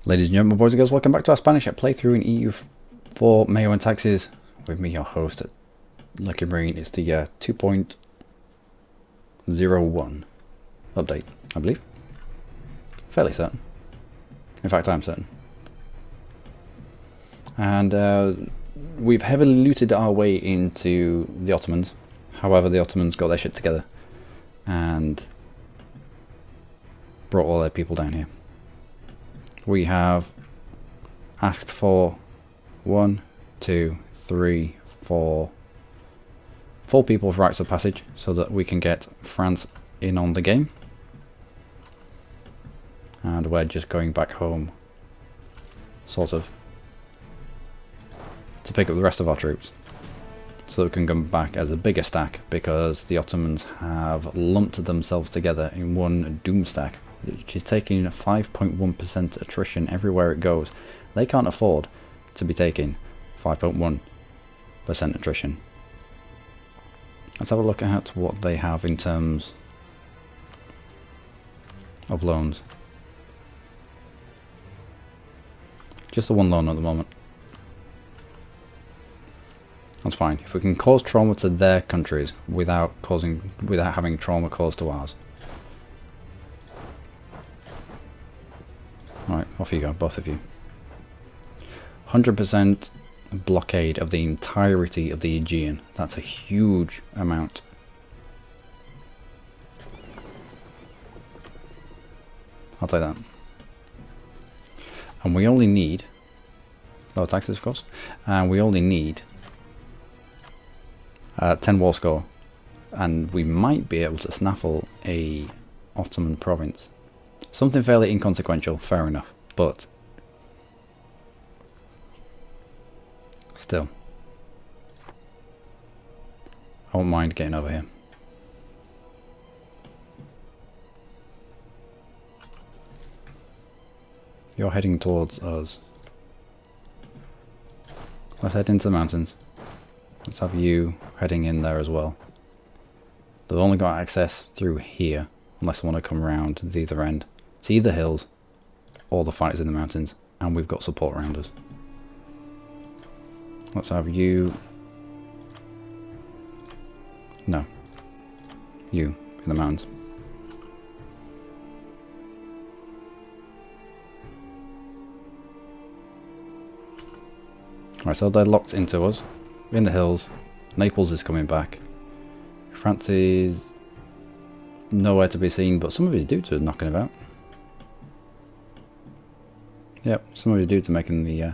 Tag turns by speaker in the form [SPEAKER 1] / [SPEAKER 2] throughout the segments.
[SPEAKER 1] Ladies and gentlemen, boys and girls, welcome back to our Spanish playthrough in EU4 MEIOU and Taxes with me, your host, Luckymarine. It's the 2.01 update, I believe. Fairly certain. In fact, I'm certain. And we've heavily looted our way into the Ottomans. However, the Ottomans got their shit together and brought all their people down here. We have asked for 4 people with rights of passage so that we can get France in on the game. And we're just going back home, sort of, to pick up the rest of our troops so that we can come back as a bigger stack, because the Ottomans have lumped themselves together in one doom stack, which is taking 5.1% attrition everywhere it goes. They can't afford to be taking 5.1% attrition. Let's have a look at what they have in terms of loans. Just the one loan at the moment. That's fine. If we can cause trauma to their countries without having trauma caused to ours. Alright, off you go, both of you. 100% blockade of the entirety of the Aegean. That's a huge amount. I'll take that. And we only need lower taxes, of course. And we only need 10 war score. And we might be able to snaffle a Ottoman province. Something fairly inconsequential, fair enough, but still, I won't mind getting over here. You're heading towards us. Let's head into the mountains. Let's have you heading in there as well. They've only got access through here, unless they want to come around the other end. It's either hills or the fight is in the mountains, and we've got support around us. Let's have you... No. You in the mountains. Right, so they're locked into us. In the hills. Naples is coming back. France is nowhere to be seen, but some of his dudes are knocking about. Yep, some of his dudes are making the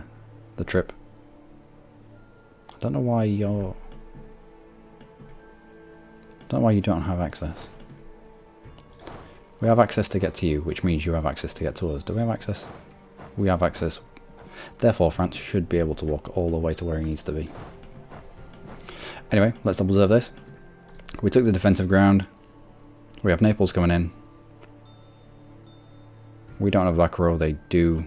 [SPEAKER 1] trip. I don't know why you're... I don't know why you don't have access. We have access to get to you, which means you have access to get to us. Do we have access? We have access. Therefore, France should be able to walk all the way to where he needs to be. Anyway, let's observe this. We took the defensive ground. We have Naples coming in. We don't have Lacro, they do.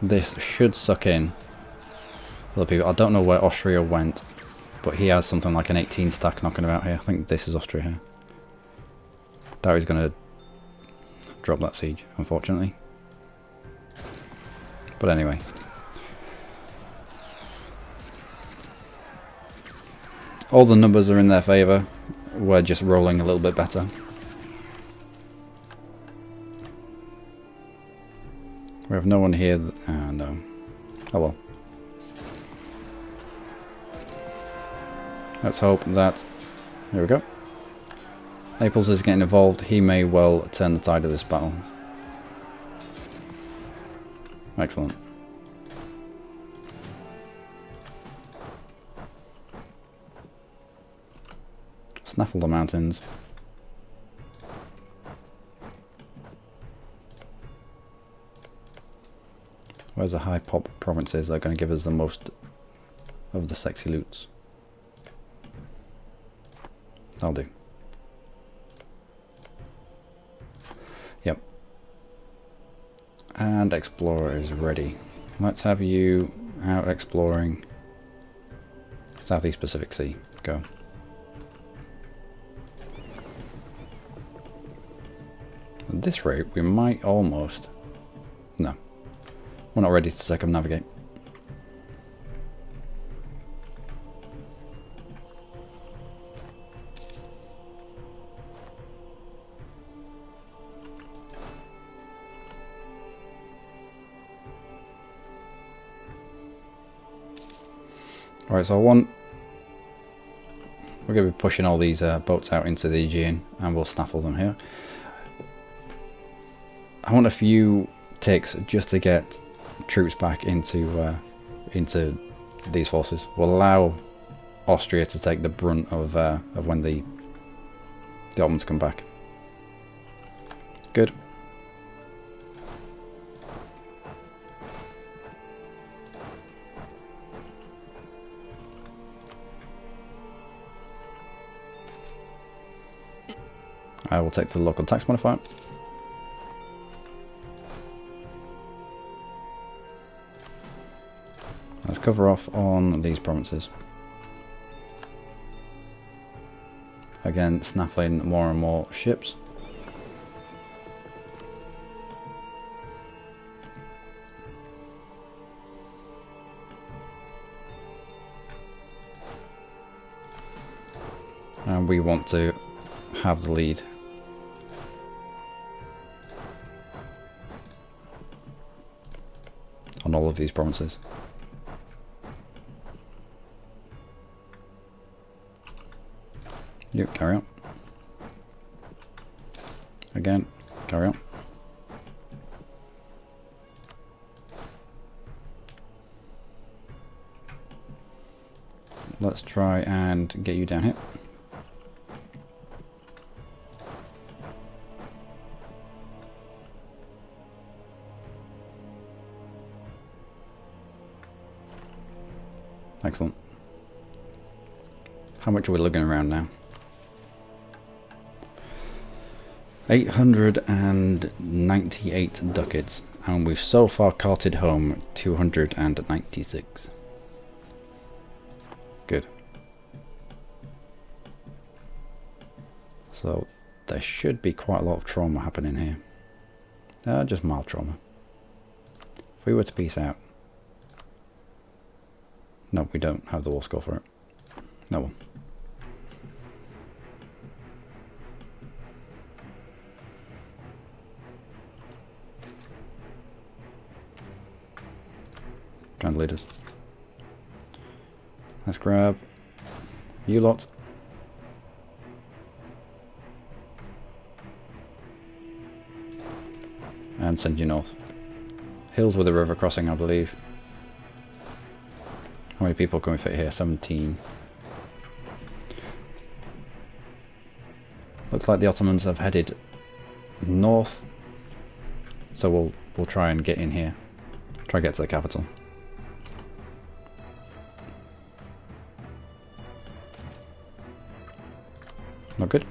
[SPEAKER 1] This should suck in other people. I don't know where Austria went, but he has something like an 18 stack knocking about here. I think this is Austria here. Doubt he's going to drop that siege, unfortunately. But anyway. All the numbers are in their favour. We're just rolling a little bit better. We have no one here. No. Oh well. Let's hope that... There we go. Naples is getting involved. He may well turn the tide of this battle. Excellent. Snaffle the mountains. Where's the high pop provinces that are going to give us the most of the sexy loots? That'll do. Yep. And Explorer is ready. Let's have you out exploring Southeast Pacific Sea. Go. At this rate, we might almost... No. We're not ready to circumnavigate. Alright, so we're going to be pushing all these boats out into the Aegean, and we'll snaffle them here. I want a few ticks just to get troops back into these forces. We'll allow Austria to take the brunt of when the Ottomans come back. Good. I will take the local tax modifier. Let's cover off on these provinces. Again, snaffling more and more ships. And we want to have the lead. On all of these provinces. Yep, carry on. Again, carry on. Let's try and get you down here. Excellent. How much are we looking around now? 898 ducats, and we've so far carted home 296. Good. So there should be quite a lot of trauma happening here. Just mild trauma. If we were to peace out. No, we don't have the war score for it. No one. Grand leaders. Let's grab you lot. And send you north. Hills with a river crossing, I believe. How many people can we fit here? 17. Looks like the Ottomans have headed north. So we'll try and get in here. Try and get to the capital. Not good.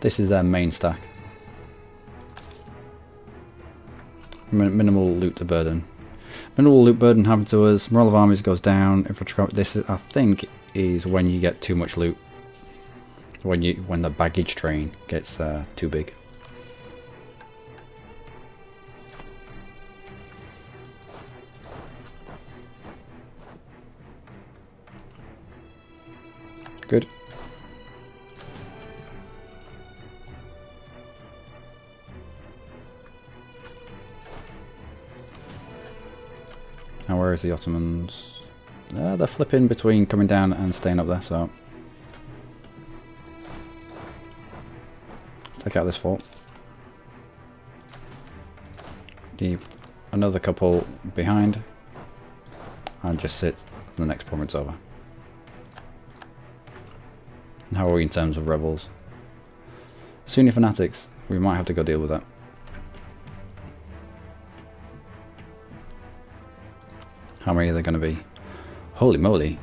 [SPEAKER 1] This is their main stack. Minimal loot burden. Minimal loot burden happened to us. Morale of armies goes down. This is, I think, is when you get too much loot. When the baggage train gets too big. Good. Now where is the Ottomans? They're flipping between coming down and staying up there, so let's take out this fort. Keep another couple behind and just sit the next province over. And how are we in terms of rebels? Sunni fanatics, we might have to go deal with that. How many are there going to be? Holy moly.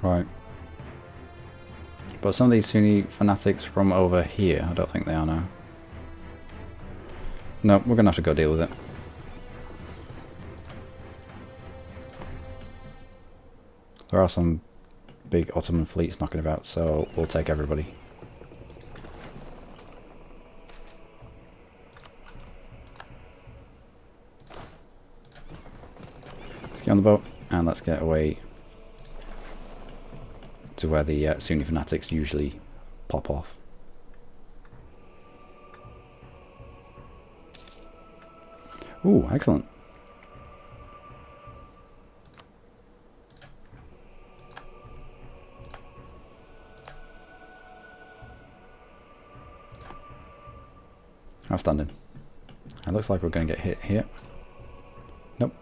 [SPEAKER 1] Right. But some of these Sunni fanatics from over here, I don't think they are now. No, we're going to have to go deal with it. There are some big Ottoman fleets knocking about, so we'll take everybody. Let's get on the boat and let's get away to where the Sunni fanatics usually pop off. Ooh, excellent. Outstanding. It looks like we're going to get hit here. Nope.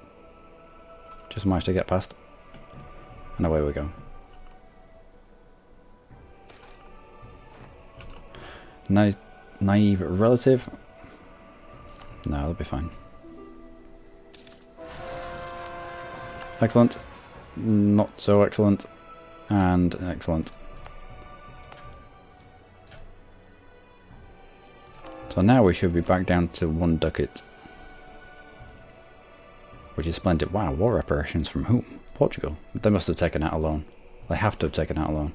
[SPEAKER 1] Just managed to get past. And away we go. Naive relative? No, that'll be fine. Excellent. Not so excellent. And excellent. So now we should be back down to 1 ducat. Which is splendid. Wow, war reparations from whom? Portugal. They must have taken out a loan. They have to have taken out a loan.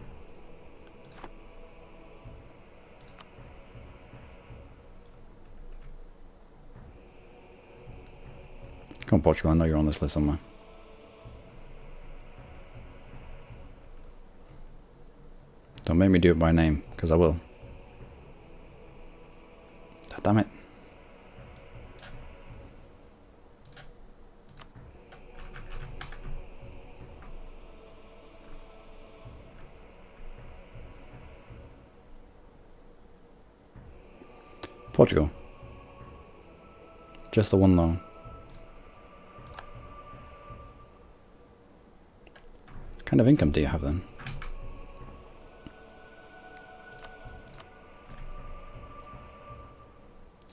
[SPEAKER 1] Come on, Portugal, I know you're on this list somewhere. Don't make me do it by name, because I will. God damn it. Portugal. Just the one loan. What kind of income do you have then?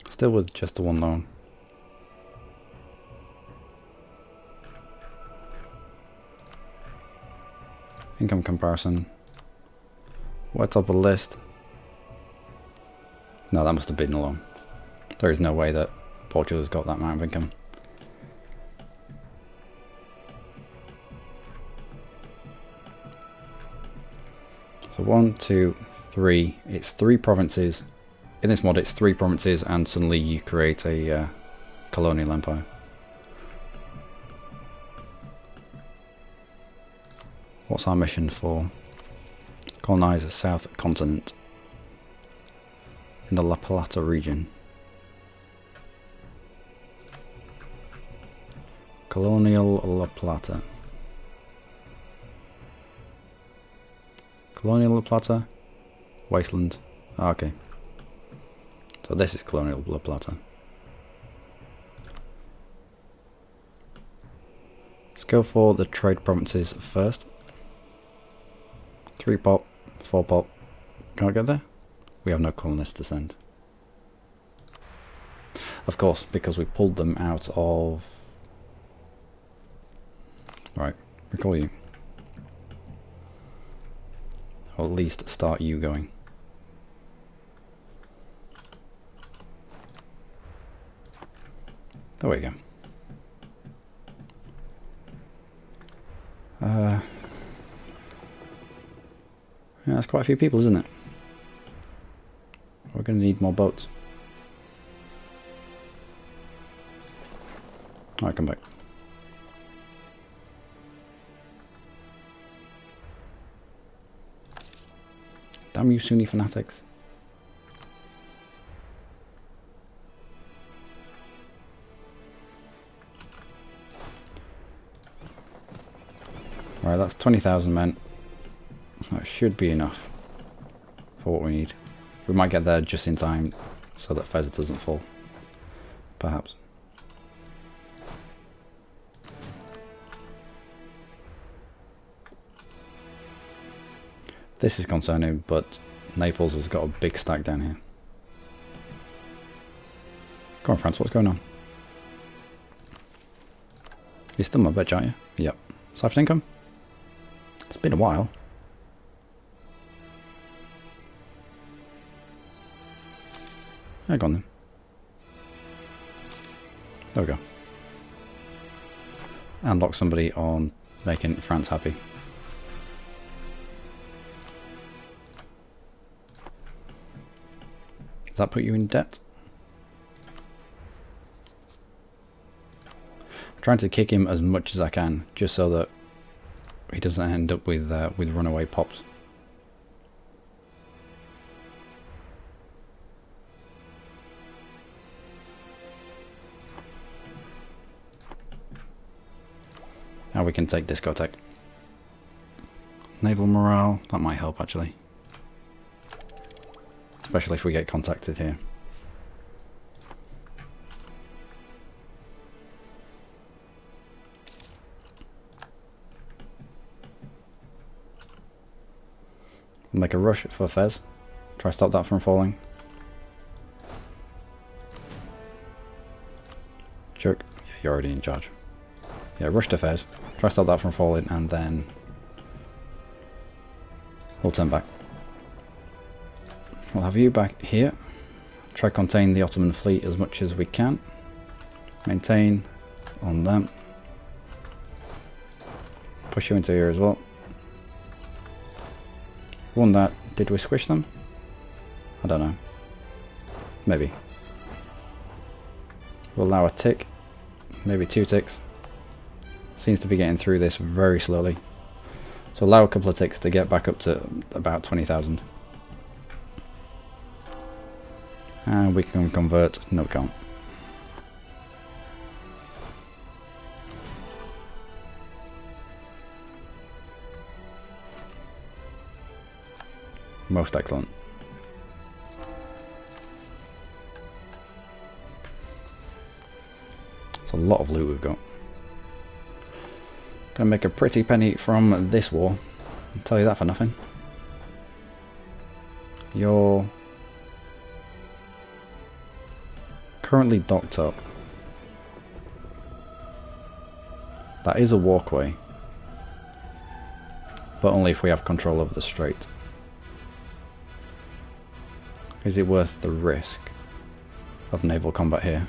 [SPEAKER 1] Still with just the one loan. Income comparison. What's up a list? No, that must have been a loan. There is no way that Portugal's got that amount of income. So 1, 2, 3. It's 3 provinces. In this mod it's 3 provinces and suddenly you create a colonial empire. What's our mission for? Colonize the South Continent in the La Plata region. Colonial La Plata. Colonial La Plata? Wasteland. Oh, okay. So this is Colonial La Plata. Let's go for the trade provinces first. 3 pop, 4 pop. Can't get there? We have no colonists to send. Of course, because we pulled them out of... Right, recall you. Or at least start you going. There we go. Yeah, that's quite a few people, isn't it? We're going to need more boats. Alright, come back. Damn you Sunni fanatics. Alright, that's 20,000 men. That should be enough for what we need. We might get there just in time so that Fez doesn't fall. Perhaps. This is concerning, but Naples has got a big stack down here. Come on, France, what's going on? You're still my bitch, aren't you? Yep. Soft income? It's been a while. Yeah, go on then. There we go. And lock somebody on making France happy. Does that put you in debt? I'm trying to kick him as much as I can, just so that he doesn't end up with runaway pops. Now we can take discotheque. Naval morale, that might help actually. Especially if we get contacted here. Make a rush for Fez. Try to stop that from falling. Jerk. Yeah, you're already in charge. Yeah, rush to Fez. Try to stop that from falling and then we'll turn back. We'll have you back here. Try to contain the Ottoman fleet as much as we can. Maintain on them. Push you into here as well. Won that. Did we squish them? I don't know. Maybe. We'll allow a tick. Maybe 2 ticks. Seems to be getting through this very slowly. So allow a couple of ticks to get back up to about 20,000. And we can convert. No, we can't. Most excellent. It's a lot of loot we've got. Gonna make a pretty penny from this war. I'll tell you that for nothing. You're currently docked up. That is a walkway, but only if we have control over the strait. Is it worth the risk of naval combat here?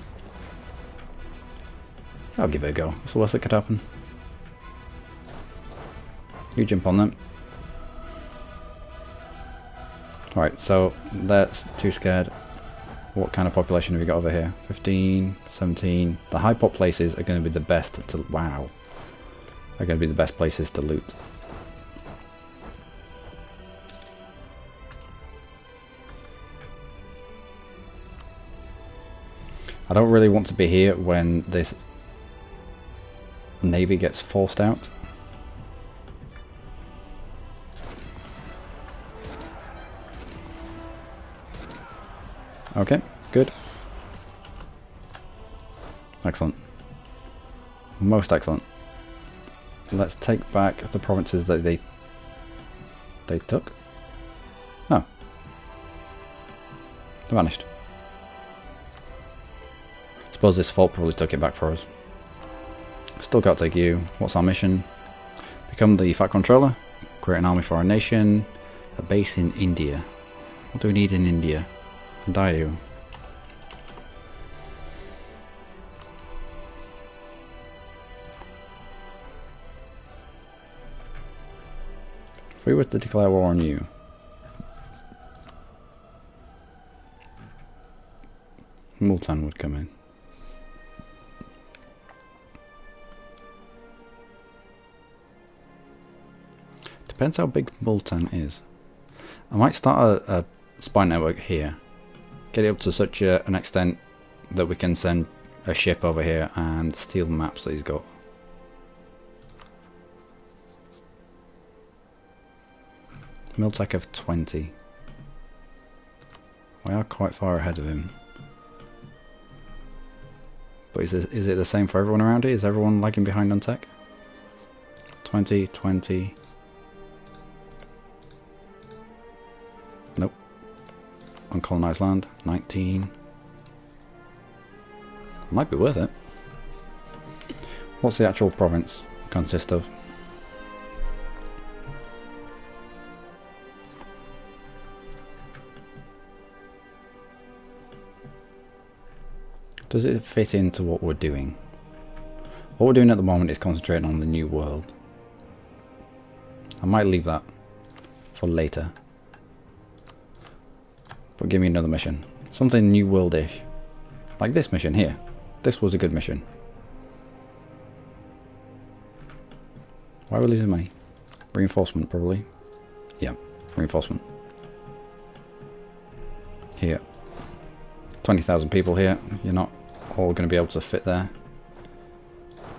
[SPEAKER 1] I'll give it a go. What's the worst that could happen? You jump on them. Alright, so that's too scared. What kind of population have you got over here? 15, 17. The high pop places are going to be the best to... Wow. Are going to be the best places to loot. I don't really want to be here when this navy gets forced out. Okay, good. Excellent. Most excellent. Let's take back the provinces that they took. No. They vanished. Suppose this fault probably took it back for us. Still can't take you. What's our mission? Become the FAT controller. Create an army for our nation. A base in India. What do we need in India? Dayu. If we were to declare war on you, Multan would come in. Depends how big Multan is. I might start a spy network here. Get it up to such an extent that we can send a ship over here and steal maps that he's got. Miltech of 20. We are quite far ahead of him. But is it the same for everyone around here? Is everyone lagging behind on tech? 20, 20. Nope. Uncolonized land, 19. Might be worth it. What's the actual province consist of? Does it fit into what we're doing? What we're doing at the moment is concentrating on the new world. I might leave that for later. But give me another mission. Something new world-ish. Like this mission here. This was a good mission. Why are we losing money? Reinforcement, probably. Yeah, reinforcement. Here. 20,000 people here. You're not all going to be able to fit there.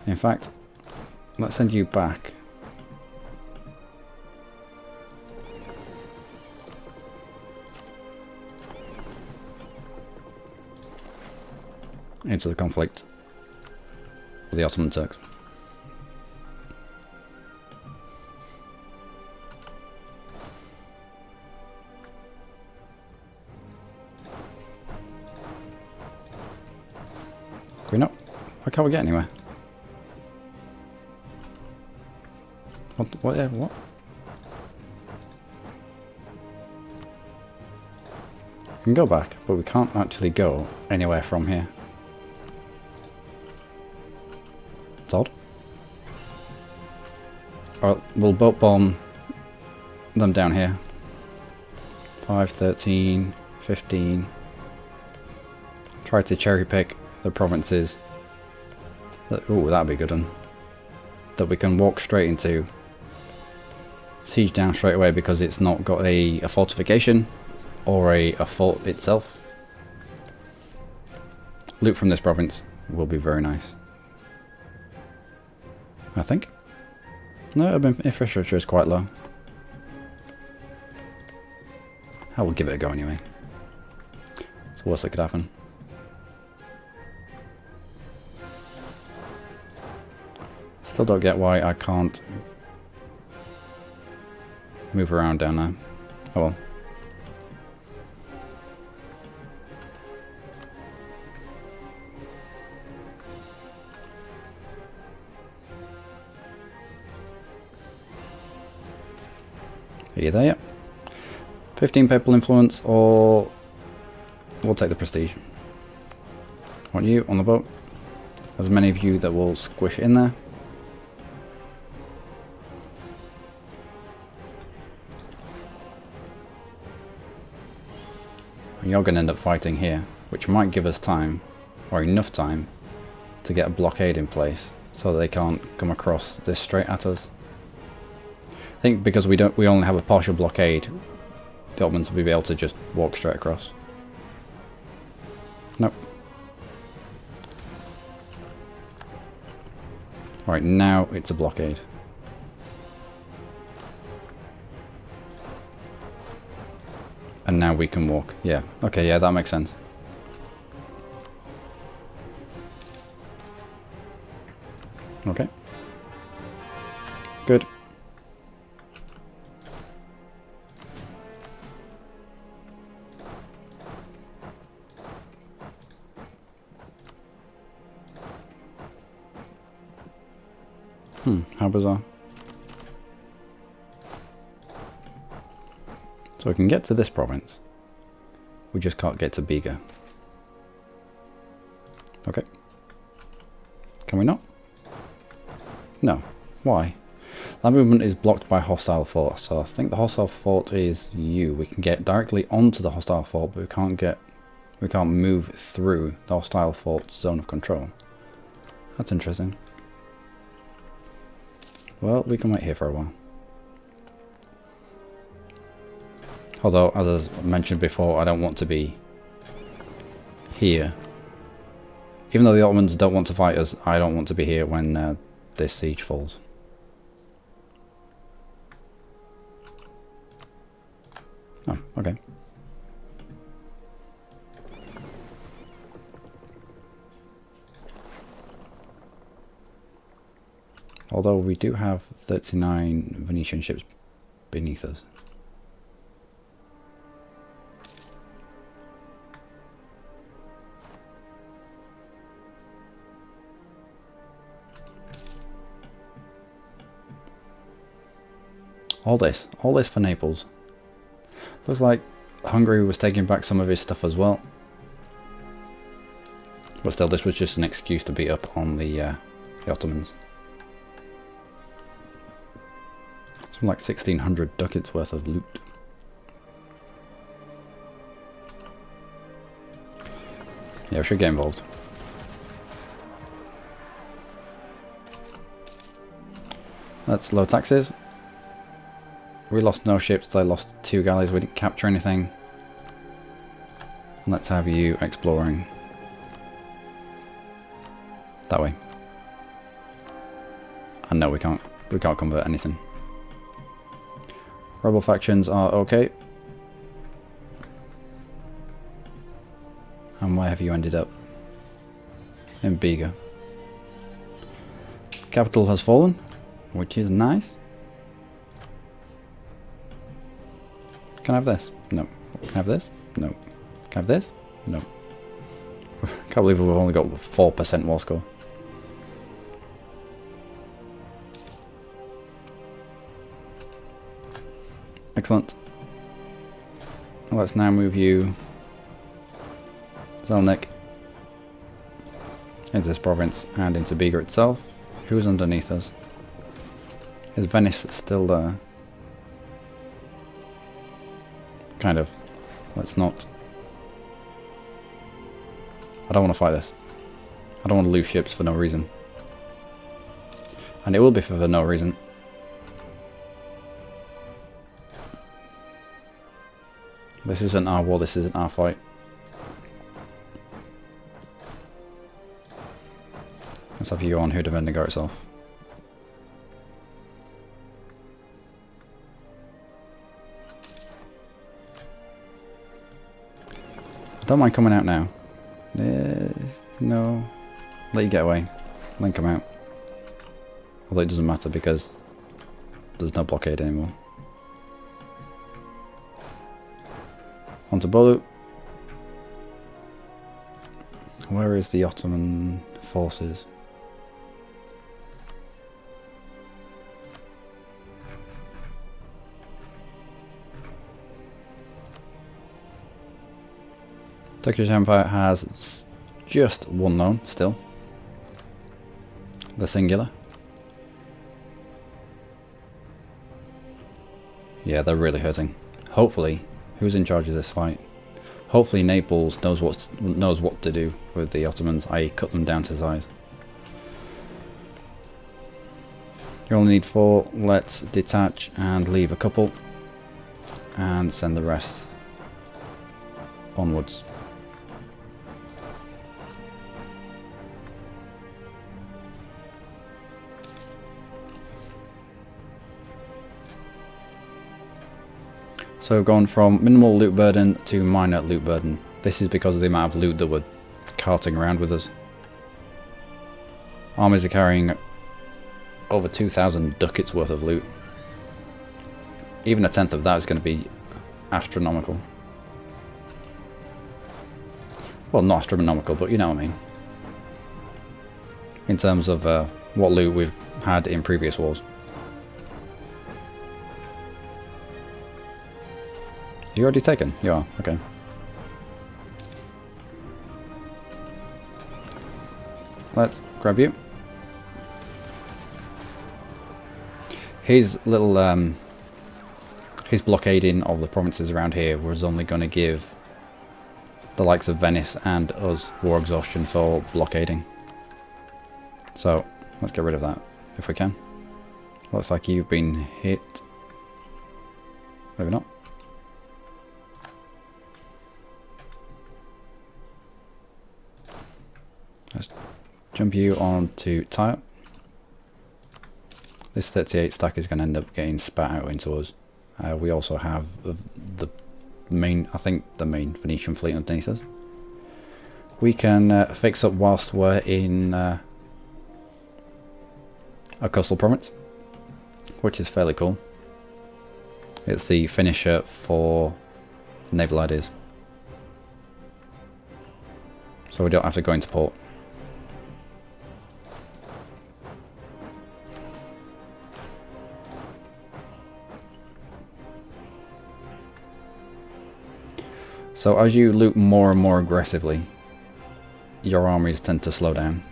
[SPEAKER 1] In fact, let's send you back. Into the conflict with the Ottoman Turks. Can we not? Why can't we get anywhere? What? What? We can go back, but we can't actually go anywhere from here. It's odd. Alright, we'll boat bomb them down here. 5, 13, 15. Try to cherry pick the provinces. Ooh, that'd be a good one. That we can walk straight into. Siege down straight away because it's not got a fortification or a fort itself. Loot from this province will be very nice. I think. No, urban infrastructure is quite low. I will give it a go anyway. It's the worst that could happen. Still don't get why I can't move around down there. Oh well. Are you there yet? 15 papal influence, or we'll take the prestige. Want you on the boat? There's many of you that will squish in there. And you're going to end up fighting here, which might give us time, or enough time, to get a blockade in place so that they can't come across this straight at us. I think because we only have a partial blockade, the Ottomans will be able to just walk straight across. Nope. Alright, now it's a blockade. And now we can walk. Yeah, okay, yeah, that makes sense. Okay. Good. How bizarre. So we can get to this province. We just can't get to Bega. Okay. Can we not? No. Why? That movement is blocked by hostile fort, so I think the hostile fort is you. We can get directly onto the hostile fort, but we can't move through the hostile fort's zone of control. That's interesting. Well, we can wait here for a while. Although, as I mentioned before, I don't want to be here. Even though the Ottomans don't want to fight us, I don't want to be here when this siege falls. Oh, okay. Although we do have 39 Venetian ships beneath us. All this for Naples. Looks like Hungary was taking back some of his stuff as well. But still, this was just an excuse to beat up on the Ottomans. Something like 1,600 ducats worth of loot. Yeah, we should get involved. Let's low taxes. We lost no ships, they lost 2 galleys, we didn't capture anything. Let's have you exploring that way. And no, we can't convert anything. Rebel factions are okay. And where have you ended up? In Bega. Capital has fallen, which is nice. Can I have this? No. Can I have this? No. Can I have this? No. Can't believe we've only got 4% war score. Excellent. Let's now move you, Zelnik, into this province and into Bega itself. Who's underneath us? Is Venice still there? Kind of. Let's not. I don't want to fight this. I don't want to lose ships for no reason. And it will be for no reason. This isn't our war, this isn't our fight. Let's have you on Hudavendigar itself. I don't mind coming out now. No. Let you get away. Then come out. Although it doesn't matter because there's no blockade anymore. On to Bolu. Where is the Ottoman forces? Turkish Empire has just one loan still. The singular. Yeah, they're really hurting. Hopefully, who's in charge of this fight? Hopefully Naples knows what to do with the Ottomans, i.e. cut them down to size. You only need 4. Let's detach and leave a couple. And send the rest onwards. So we've gone from minimal loot burden to minor loot burden. This is because of the amount of loot that we're carting around with us. Armies are carrying over 2,000 ducats worth of loot. Even a tenth of that is going to be astronomical. Well, not astronomical, but you know what I mean. In terms of what loot we've had in previous wars. You already taken? You are, okay. Let's grab you. His little his blockading of the provinces around here was only going to give the likes of Venice and us war exhaustion for blockading. So let's get rid of that if we can. Looks like you've been hit. Maybe not. Let's jump you on to Tyre. This 38 stack is going to end up getting spat out into us. We also have the main, I think the main Venetian fleet underneath us. We can fix up whilst we're in a coastal province, which is fairly cool. It's the finisher for naval ideas. So we don't have to go into port. So as you loot more and more aggressively, your armies tend to slow down.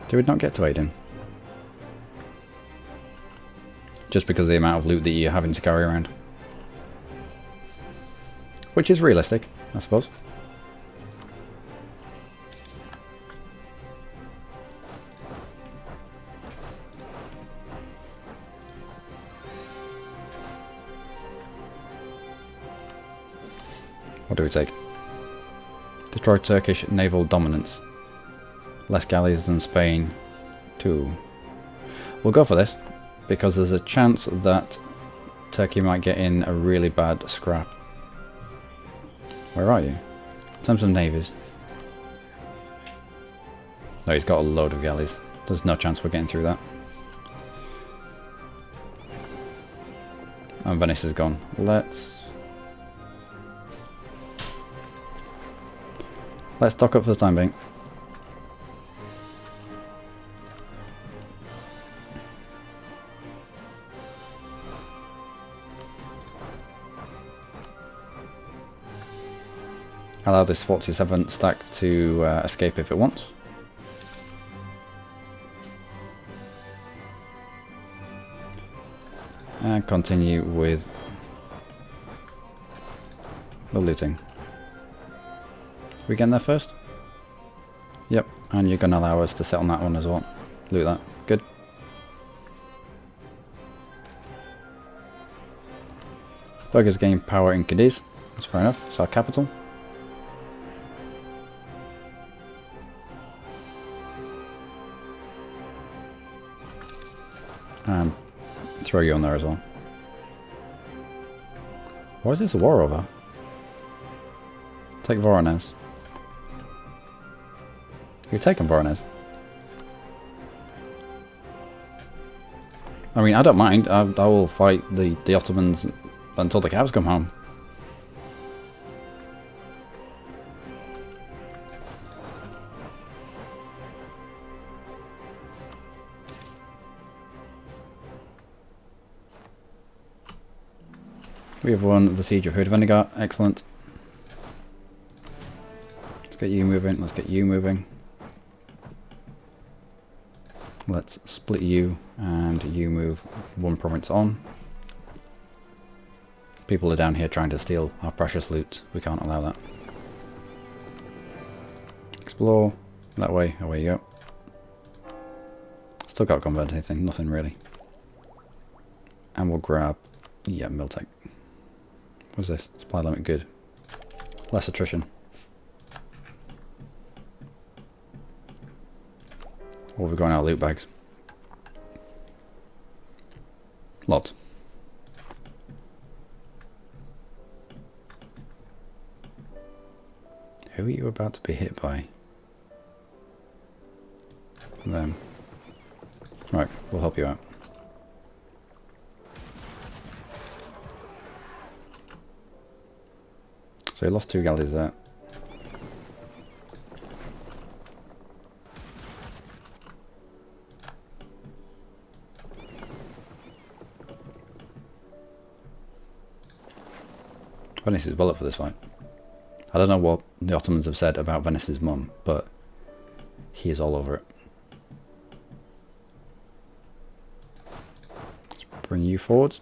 [SPEAKER 1] Do we not get to Aden? Just because of the amount of loot that you're having to carry around. Which is realistic, I suppose. What do we take? Destroy Turkish naval dominance. Less galleys than Spain. 2. We'll go for this, because there's a chance that Turkey might get in a really bad scrap. Where are you? In terms of navies. No, he's got a load of galleys. There's no chance we're getting through that. And Venice is gone. Let's stock up for the time being. Allow this 47 stack to escape if it wants. And continue with the looting. We getting there first? Yep, and you're going to allow us to sit on that one as well. Loot that. Good. Burghers gain power in Cadiz. That's fair enough. It's our capital. And throw you on there as well. What is this a war over? Take Voronezh. You're taking Voronezh. I mean, I don't mind. I will fight the Ottomans until the cabs come home. We have won the Siege of Hurtvendigar. Excellent. Let's get you moving. Let's get you moving. Let's split you and you move one province on. People are down here trying to steal our precious loot. We can't allow that. Explore. That way. Away you go. Still can't convert anything. Nothing really. And we'll grab... yeah, Miltech. What's this? Supply limit. Good. Less attrition. What have we got in our loot bags? Lots. Who are you about to be hit by? Them. Right, we'll help you out. So he lost 2 galleys there. Venice is well up for this fight. I don't know what the Ottomans have said about Venice's mum, but he is all over it. Let's bring you forwards.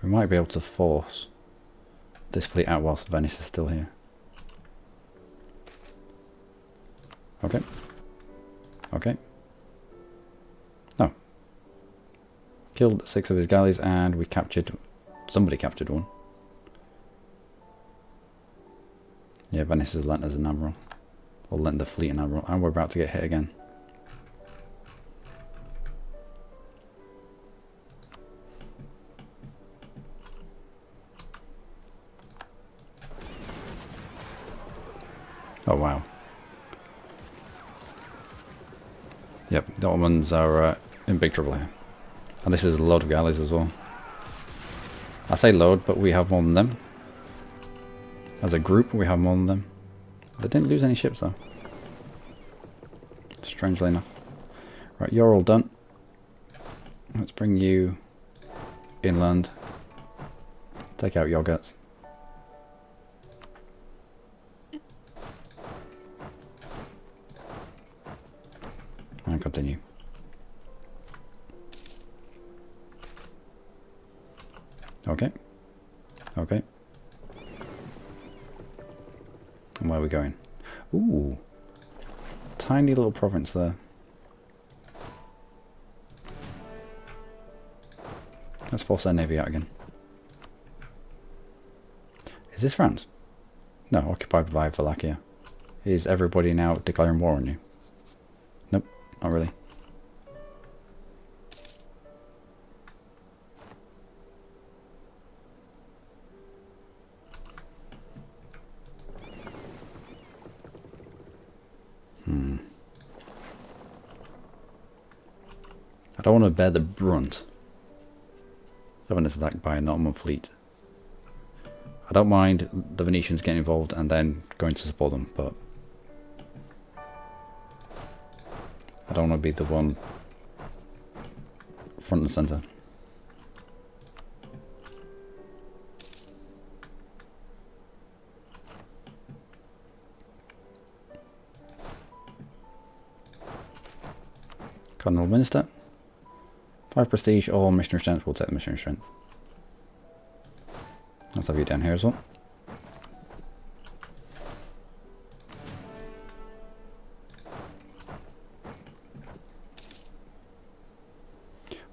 [SPEAKER 1] We might be able to force this fleet out whilst Venice is still here. Okay. Okay. No. Killed 6 of his galleys and we captured... somebody captured one. Yeah, Venice has lent us an admiral. Or lent the fleet an admiral. And we're about to get hit again. Oh wow. Yep, the Ottomans are in big trouble here. And this is a load of galleys as well. I say load, but we have more than them. As a group, we have more than them. They didn't lose any ships though. strangely enough. Right, you're all done. Let's bring you inland. Take out yogurts. And continue. Okay. Okay. And where are we going? Ooh. Tiny little province there. Let's force our navy out again. Is this France? No, occupied by Wallachia. Is everybody now declaring war on you? Nope, not really. I don't want to bear the brunt of an attack by an Ottoman fleet. I don't mind the Venetians getting involved and then going to support them, but I don't want to be the one front and centre. Cardinal Minister. 5 prestige or missionary strength. We'll take the missionary strength. Let's have you down here as well.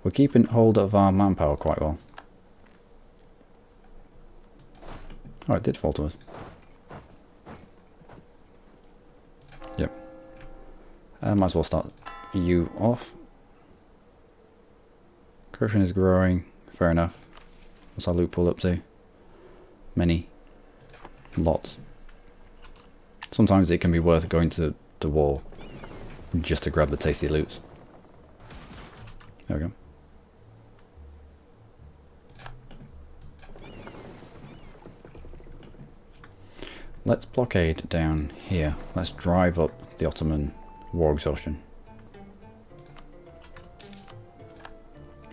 [SPEAKER 1] We're keeping hold of our manpower quite well. Oh, it did fall to us. Yep. Might as well start you off. Corruption is growing. Fair enough. What's our loot pool up to? Many. Lots. Sometimes it can be worth going to war just to grab the tasty loots. There we go. Let's blockade down here. Let's drive up the Ottoman war exhaustion.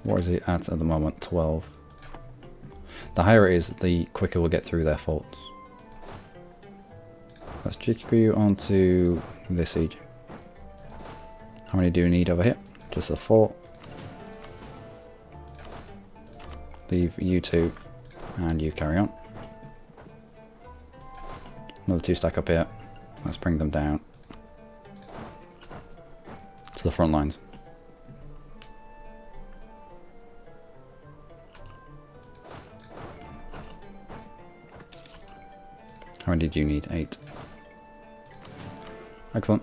[SPEAKER 1] What is it at the moment? 12. The higher it is, the quicker we'll get through their forts. Let's jitter you onto this siege. How many do we need over here? Just a 4. Leave you 2 and you carry on. Another 2 stack up here. Let's bring them down to the front lines. How many do you need? 8. Excellent.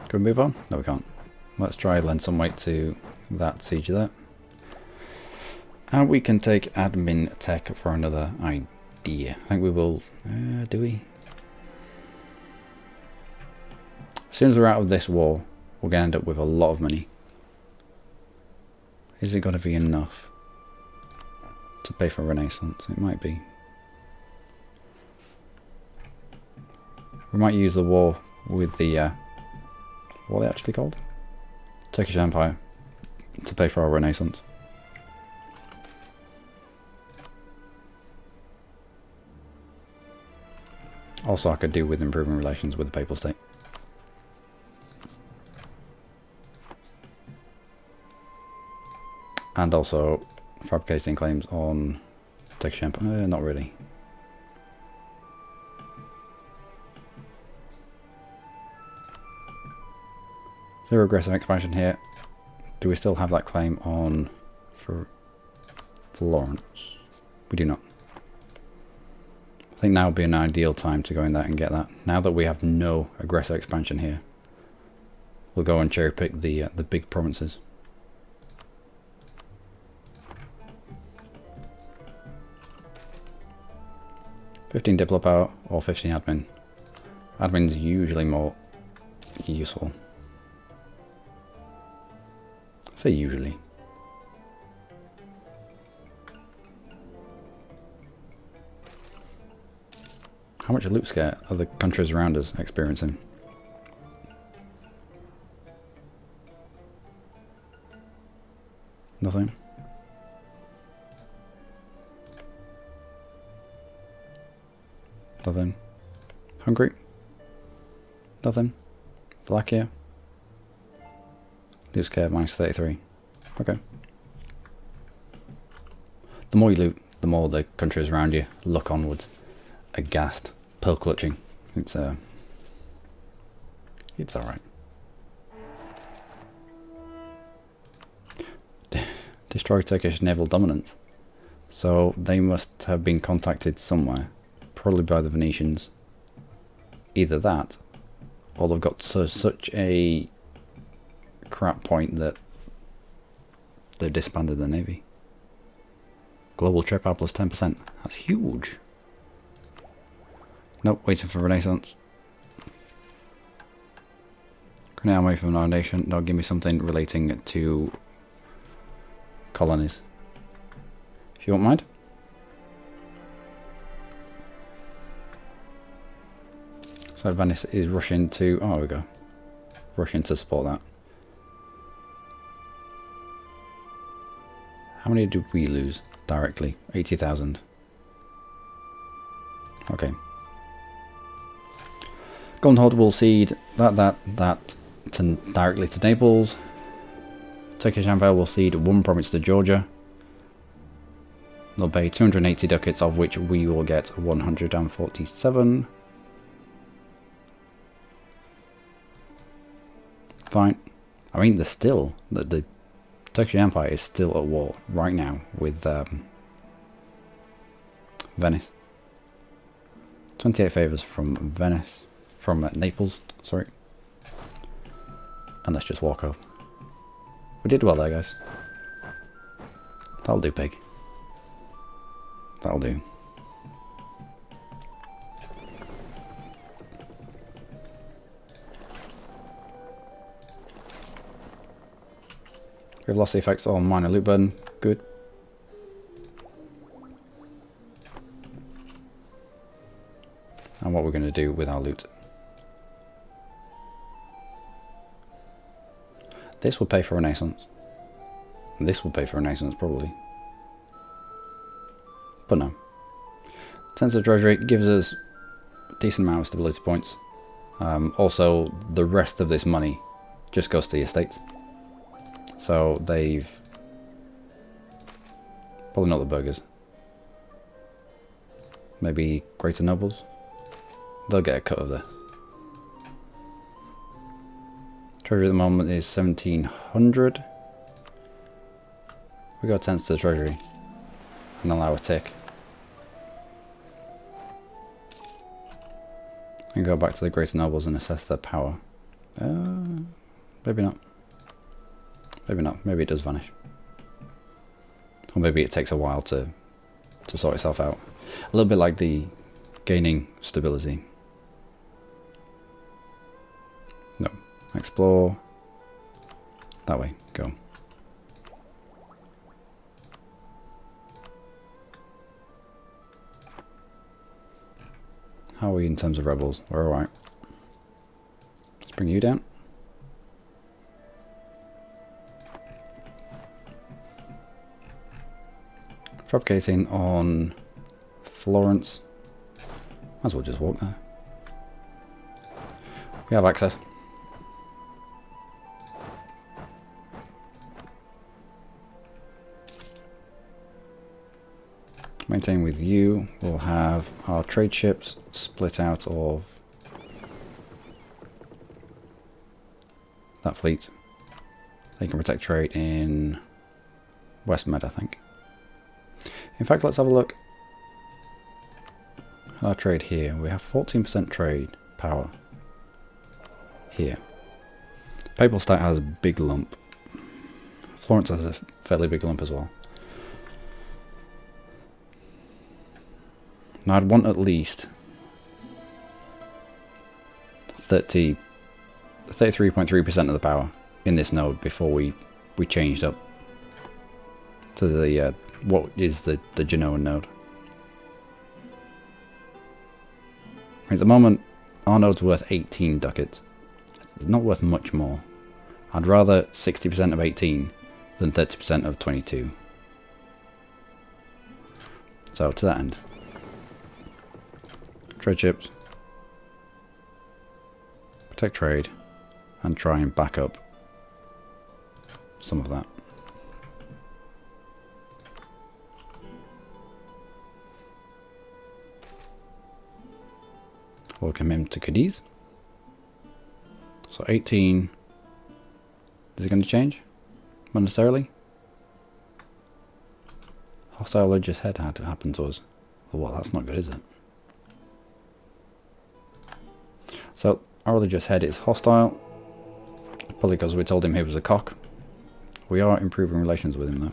[SPEAKER 1] Can we move on? No, we can't. Let's try lend some weight to that siege there. And we can take admin tech for another idea. I think we will... do we? As soon as we're out of this war, we're going to end up with a lot of money. Is it going to be enough to pay for Renaissance? It might be. We might use the war with the... what are they actually called? Turkish Empire to pay for our Renaissance. Also, I could do with improving relations with the Papal State. And also fabricating claims on Turkish Empire. Not really. Zero aggressive expansion here. Do we still have that claim on for Florence? We do not. I think now would be an ideal time to go in there and get that. Now that we have no aggressive expansion here, we'll go and cherry pick the big provinces. $15 diplo power or 15 admin. Admin's usually more useful. Say usually. How much loot scare are the countries around us experiencing? Nothing. Nothing. Hungary? Nothing. Wallachia? Loot scare minus 33. Okay. The more you loot, the more the countries around you look onwards, aghast, pearl clutching. It's alright. Destroy Turkish naval dominance. So they must have been contacted somewhere, probably by the Venetians. Either that, or they've got such a crap point that they've disbanded the navy. Global trade power plus 10%. That's huge. Nope, waiting for Renaissance. Grenade army from our nation. No, give me something relating to colonies, if you won't mind. So Venice is rushing to... Oh, there we go. Rushing to support that. How many did we lose directly? 80,000. Okay. Golden Horde will cede that directly to Naples. Turkish Empire will cede one province to Georgia. They'll pay 280 ducats, of which we will get 147. Fine. I mean, there's still... The Turkish Empire is still at war right now with Venice. 28 favours from Venice. From Naples, sorry. And let's just walk over. We did well there, guys. That'll do, pig. That'll do. We've lost the effects on minor loot burden. Good. And what we're going to do with our loot. This will pay for Renaissance. This will pay for Renaissance, probably. But no. Tens of Treasury gives us a decent amount of stability points. Also, the rest of this money just goes to the estates. So they've... Probably not the burghers. Maybe greater nobles. They'll get a cut of this. Treasury at the moment is 1700. We got 10 to the treasury and allow a tick. And go back to the greater nobles and assess their power. Maybe not. Maybe not. Maybe it does vanish. Or maybe it takes a while to sort itself out. A little bit like the gaining stability. No. Explore. That way. Go. How are we in terms of rebels? We're alright. Let's bring you down. Fabricating on Florence. Might as well just walk there. We have access. Maintain with you. We'll have our trade ships split out of that fleet. They can protect trade in West Med, I think. In fact, let's have a look at our trade here. We have 14% trade power here. Papal State has a big lump. Florence has a fairly big lump as well. Now I'd want at least 33.3% of the power in this node before we we changed up to the what is the Genoan node. At the moment, our node's worth 18 ducats. It's not worth much more. I'd rather 60% of 18 than 30% of 22. So to that end, trade ships, protect trade, and try and back up some of that. Welcome him to Cadiz. So 18. Is it going to change monetarily? Hostile religious head had to happen to us. Well, that's not good, is it? So our religious head is hostile. Probably because we told him he was a cock. We are improving relations with him though.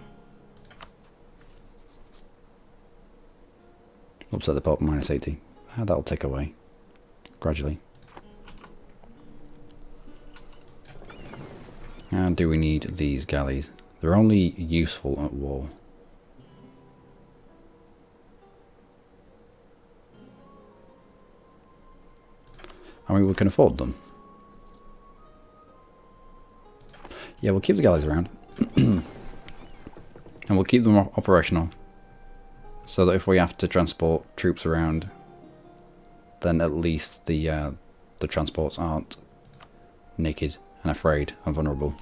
[SPEAKER 1] Upset the Pope, minus 80. That'll tick away gradually. And do we need these galleys? They're only useful at war. I mean, we can afford them. Yeah, we'll keep the galleys around. And we'll keep them operational. So that if we have to transport troops around, then at least the transports aren't naked and afraid and vulnerable.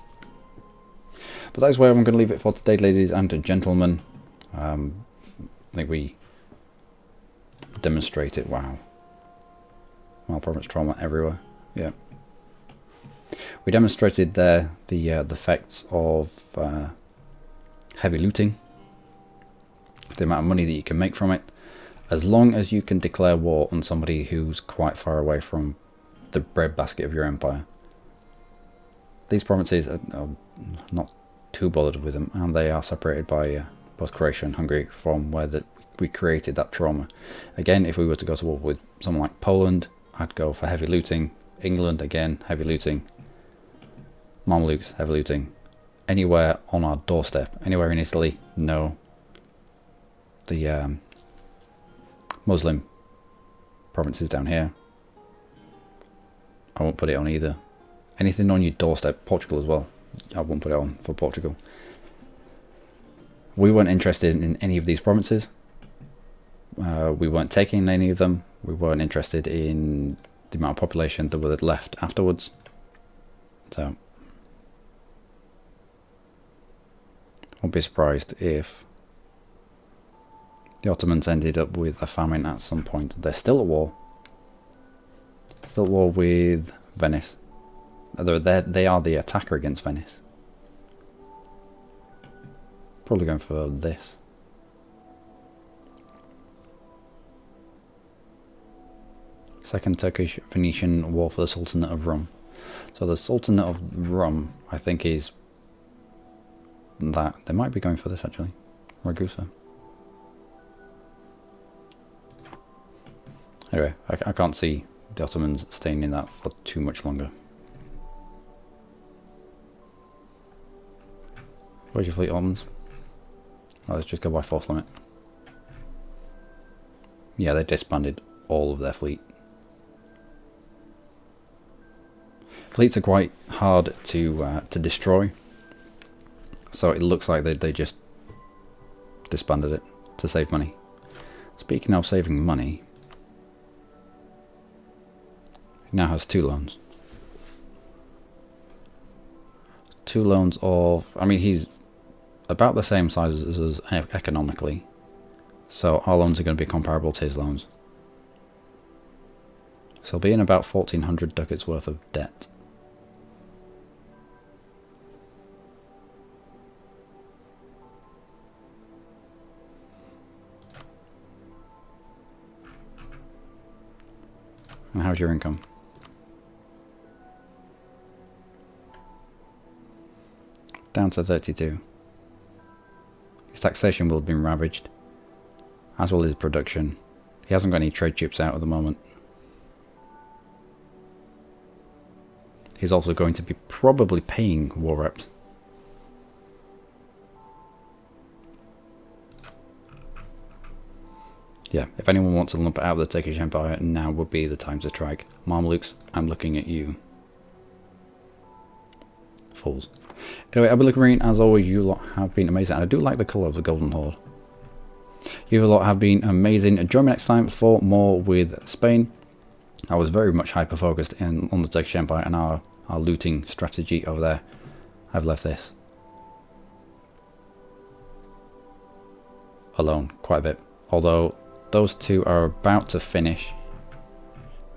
[SPEAKER 1] But that is where I'm going to leave it for today, ladies and gentlemen. I think we demonstrate it. Wow. Malprovince trauma everywhere. Yeah. We demonstrated there the effects of heavy looting. The amount of money that you can make from it. As long as you can declare war on somebody who's quite far away from the breadbasket of your empire. These provinces are not too bothered with them, and they are separated by both Croatia and Hungary from where we created that trauma. Again, if we were to go to war with someone like Poland, I'd go for heavy looting. England, again, heavy looting. Mamluks, heavy looting. Anywhere on our doorstep, anywhere in Italy, no. The Muslim provinces down here, I won't put it on either. Anything on your doorstep, Portugal as well, I won't put it on for Portugal. We weren't interested in any of these provinces. We weren't taking any of them. We weren't interested in the amount of population that were left afterwards. So, won't be surprised if the Ottomans ended up with a famine at some point. They're still at war. Still at war with Venice. They are the attacker against Venice. Probably going for this. Second Turkish-Venetian war for the Sultanate of Rum. So the Sultanate of Rum, I think, is that. They might be going for this, actually. Ragusa. Anyway, I can't see the Ottomans staying in that for too much longer. Where's your fleet, Ottomans? Oh, let's just go by force limit. Yeah, they disbanded all of their fleet. Fleets are quite hard to destroy, so it looks like they just disbanded it to save money. Speaking of saving money, he now has 2 loans. 2 loans of, I mean, he's about the same size as us economically, so our loans are going to be comparable to his loans. So he'll be in about 1,400 ducats worth of debt. And how's your income? Down to 32. His taxation will have been ravaged, as well as his production. He hasn't got any trade ships out at the moment. He's also going to be probably paying war reps. yeah, if anyone wants to lump out of the Turkish Empire, now would be the time to strike. Mamelukes, I'm looking at you. Fools. Anyway, Luckymarine, as always, you lot have been amazing. And I do like the colour of the Golden Horde. You lot have been amazing. Join me next time for more with Spain. I was very much hyper-focused on the Turkish Empire and our looting strategy over there. I've left this alone quite a bit. Although those two are about to finish.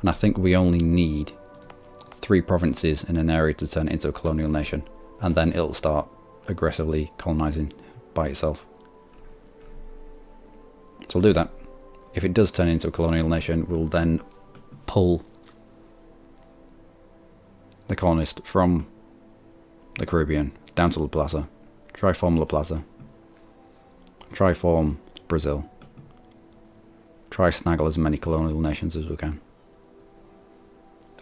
[SPEAKER 1] And I think we only need 3 provinces in an area to turn it into a colonial nation. And then it'll start aggressively colonizing by itself. So we'll do that. If it does turn into a colonial nation, we'll then pull the colonist from the Caribbean down to La Plaza. Try-form La Plaza. Try-form Brazil. Try snaggle as many colonial nations as we can.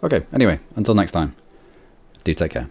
[SPEAKER 1] Okay, anyway, until next time, do take care.